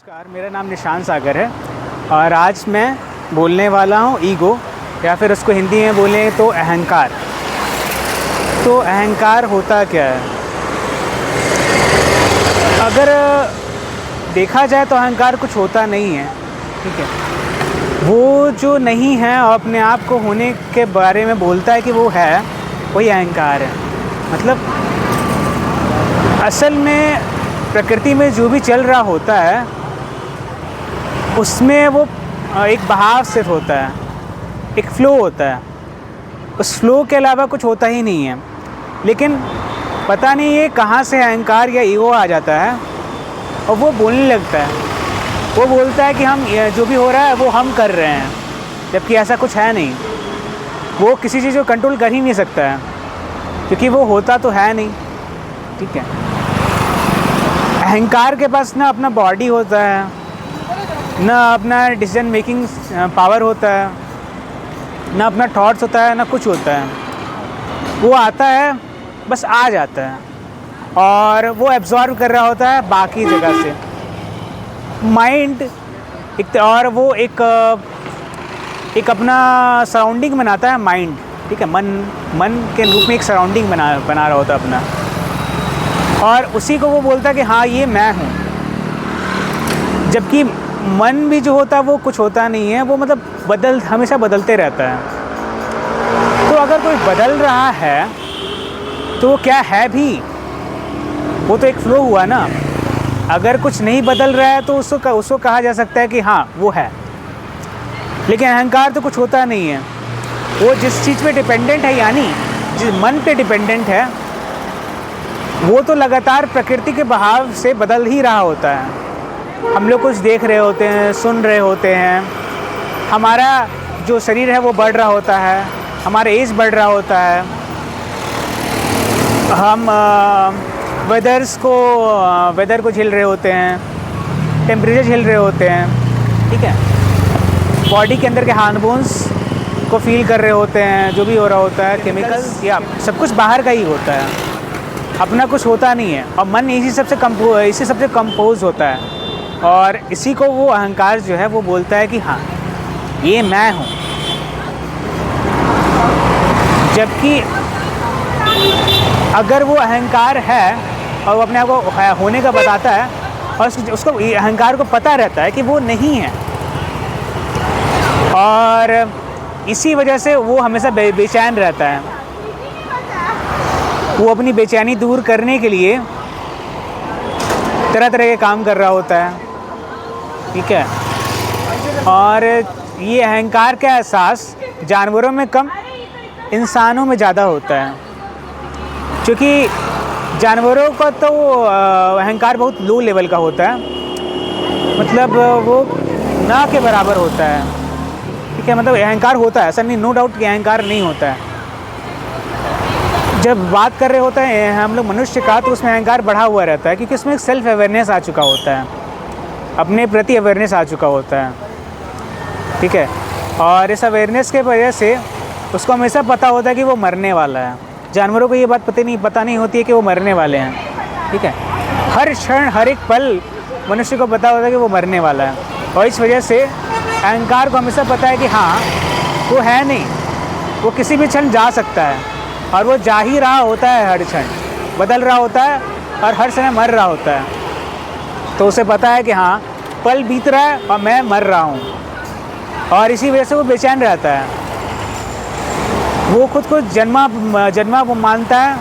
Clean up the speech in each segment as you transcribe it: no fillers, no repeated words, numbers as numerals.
नमस्कार, मेरा नाम निशान सागर है और आज मैं बोलने वाला हूँ ईगो या फिर उसको हिंदी में बोलें तो अहंकार। तो अहंकार होता क्या है? अगर देखा जाए तो अहंकार कुछ होता नहीं है, ठीक है। वो जो नहीं है और अपने आप को होने के बारे में बोलता है कि वो है, वही अहंकार है। मतलब असल में प्रकृति में जो भी चल रहा होता है उसमें वो एक बहाव सिर्फ होता है, एक फ़्लो होता है। उस फ़्लो के अलावा कुछ होता ही नहीं है। लेकिन पता नहीं ये कहाँ से अहंकार या ईगो आ जाता है और वो बोलने लगता है। वो बोलता है कि हम जो भी हो रहा है वो हम कर रहे हैं, जबकि ऐसा कुछ है नहीं। वो किसी चीज़ को कंट्रोल कर ही नहीं सकता है क्योंकि वो होता तो है नहीं, ठीक है। अहंकार के पास ना अपना बॉडी होता है, ना अपना डिसीजन मेकिंग पावर होता है, ना अपना थॉट्स होता है, ना कुछ होता है। वो आता है, बस आ जाता है और वो एब्जॉर्व कर रहा होता है बाकी जगह से। माइंड एक और वो एक अपना सराउंडिंग बनाता है माइंड, ठीक है। मन के रूप में एक सराउंडिंग बना रहा होता है अपना, और उसी को वो बोलता है कि हाँ ये मैं हूँ। जबकि मन भी जो होता है वो कुछ होता नहीं है, वो मतलब हमेशा बदलते रहता है। तो अगर कोई बदल रहा है तो वो क्या है भी? वो तो एक फ्लो हुआ ना। अगर कुछ नहीं बदल रहा है तो उसको कहा जा सकता है कि हाँ वो है। लेकिन अहंकार तो कुछ होता नहीं है। वो जिस चीज़ पे डिपेंडेंट है, यानी जिस मन पे डिपेंडेंट है, वो तो लगातार प्रकृति के बहाव से बदल ही रहा होता है। हम लोग कुछ देख रहे होते हैं, सुन रहे होते हैं, हमारा जो शरीर है वो बढ़ रहा होता है, हमारा एज बढ़ रहा होता है, हम वेदर को झेल रहे होते हैं, टेम्परेचर झेल रहे होते हैं, ठीक है। बॉडी के अंदर के हार्मोन्स को फील कर रहे होते हैं, जो भी हो रहा होता है, केमिकल्स या सब कुछ बाहर का ही होता है, अपना कुछ होता नहीं है। और मन इसी सबसे कंपोज होता है, और इसी को वो अहंकार जो है वो बोलता है कि हाँ ये मैं हूँ। जबकि अगर वो अहंकार है और वो अपने आप को होने का बताता है और उसको अहंकार को पता रहता है कि वो नहीं है, और इसी वजह से वो हमेशा बेचैन रहता है। वो अपनी बेचैनी दूर करने के लिए तरह तरह के काम कर रहा होता है, ठीक है। और ये अहंकार का एहसास जानवरों में कम, इंसानों में ज़्यादा होता है। क्योंकि जानवरों का तो अहंकार बहुत लो लेवल का होता है, मतलब वो ना के बराबर होता है, ठीक है। मतलब अहंकार होता है, ऐसा नहीं, नो डाउट कि अहंकार नहीं होता है। जब बात कर रहे होते हैं हम लोग मनुष्य का, तो उसमें अहंकार बढ़ा हुआ रहता है क्योंकि उसमें एक सेल्फ अवेयरनेस आ चुका होता है, अपने प्रति अवेयरनेस आ चुका होता है, ठीक है। और इस अवेयरनेस के वजह से उसको हमेशा पता होता है कि वो मरने वाला है। जानवरों को ये बात पता नहीं होती है कि वो मरने वाले हैं, ठीक है। हर क्षण हर एक पल मनुष्य को पता होता है कि वो मरने वाला है, और इस वजह से अहंकार को हमेशा पता है कि हाँ वो है नहीं, वो किसी भी क्षण जा सकता है, और वो जा ही रहा होता है, हर क्षण बदल रहा होता है और हर समय मर रहा होता है। तो उसे पता है कि हाँ पल बीत रहा है और मैं मर रहा हूँ, और इसी वजह से वो बेचैन रहता है। वो खुद को जन्मा वो मानता है,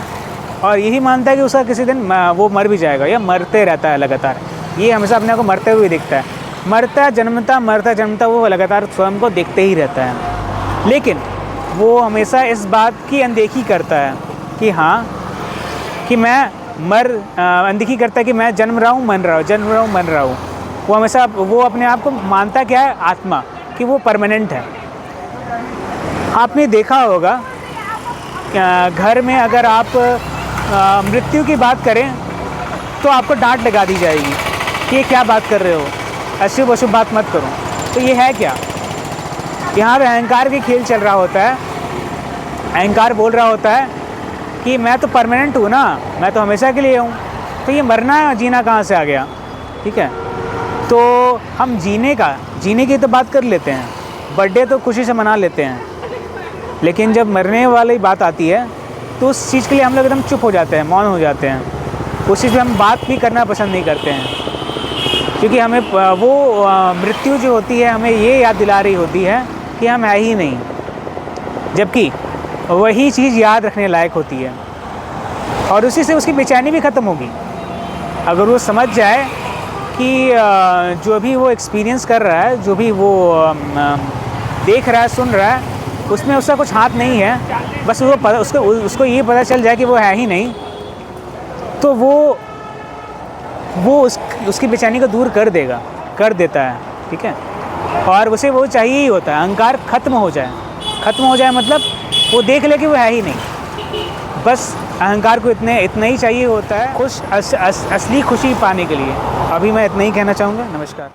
और यही मानता है कि उसका किसी दिन वो मर भी जाएगा, या मरते रहता है लगातार। ये हमेशा अपने को मरते हुए दिखता है, मरता जन्मता वो लगातार स्वयं को देखते ही रहता है। लेकिन वो हमेशा इस बात की अनदेखी करता है कि हाँ कि मैं अनदेखी करता है कि मैं जन्म रहा हूँ मर रहा हूँ। वो हमेशा वो अपने आप को मानता क्या है, आत्मा, कि वो परमानेंट है। आपने देखा होगा घर में अगर आप मृत्यु की बात करें तो आपको डांट लगा दी जाएगी कि ये क्या बात कर रहे हो, अशुभ अशुभ बात मत करो। तो ये है क्या? यहाँ पे अहंकार की खेल चल रहा होता है। अहंकार बोल रहा होता है कि मैं तो परमानेंट हूँ ना, मैं तो हमेशा के लिए हूँ, तो ये मरना जीना कहाँ से आ गया, ठीक है। तो हम जीने की तो बात कर लेते हैं, बर्थडे तो खुशी से मना लेते हैं, लेकिन जब मरने वाली बात आती है तो उस चीज़ के लिए हम लोग एकदम चुप हो जाते हैं, मौन हो जाते हैं। उस चीज़ पे हम बात भी करना पसंद नहीं करते हैं, क्योंकि हमें वो मृत्यु जो होती है हमें ये याद दिला रही होती है कि हम है ही नहीं, जबकि वही चीज़ याद रखने लायक होती है। और उसी से उसकी बेचैनी भी ख़त्म होगी अगर वो समझ जाए कि जो भी वो एक्सपीरियंस कर रहा है, जो भी वो देख रहा है, सुन रहा है, उसमें उसका कुछ हाथ नहीं है, बस उसको ये पता चल जाए कि वो है ही नहीं, तो वो उसकी बेचैनी को दूर कर देता है, ठीक है। और उसे वो चाहिए ही होता है, अहंकार ख़त्म हो जाए मतलब वो देख ले कि वो है ही नहीं, बस अहंकार को इतना ही चाहिए होता है असली खुशी पाने के लिए। अभी मैं इतना ही कहना चाहूँगा। नमस्कार।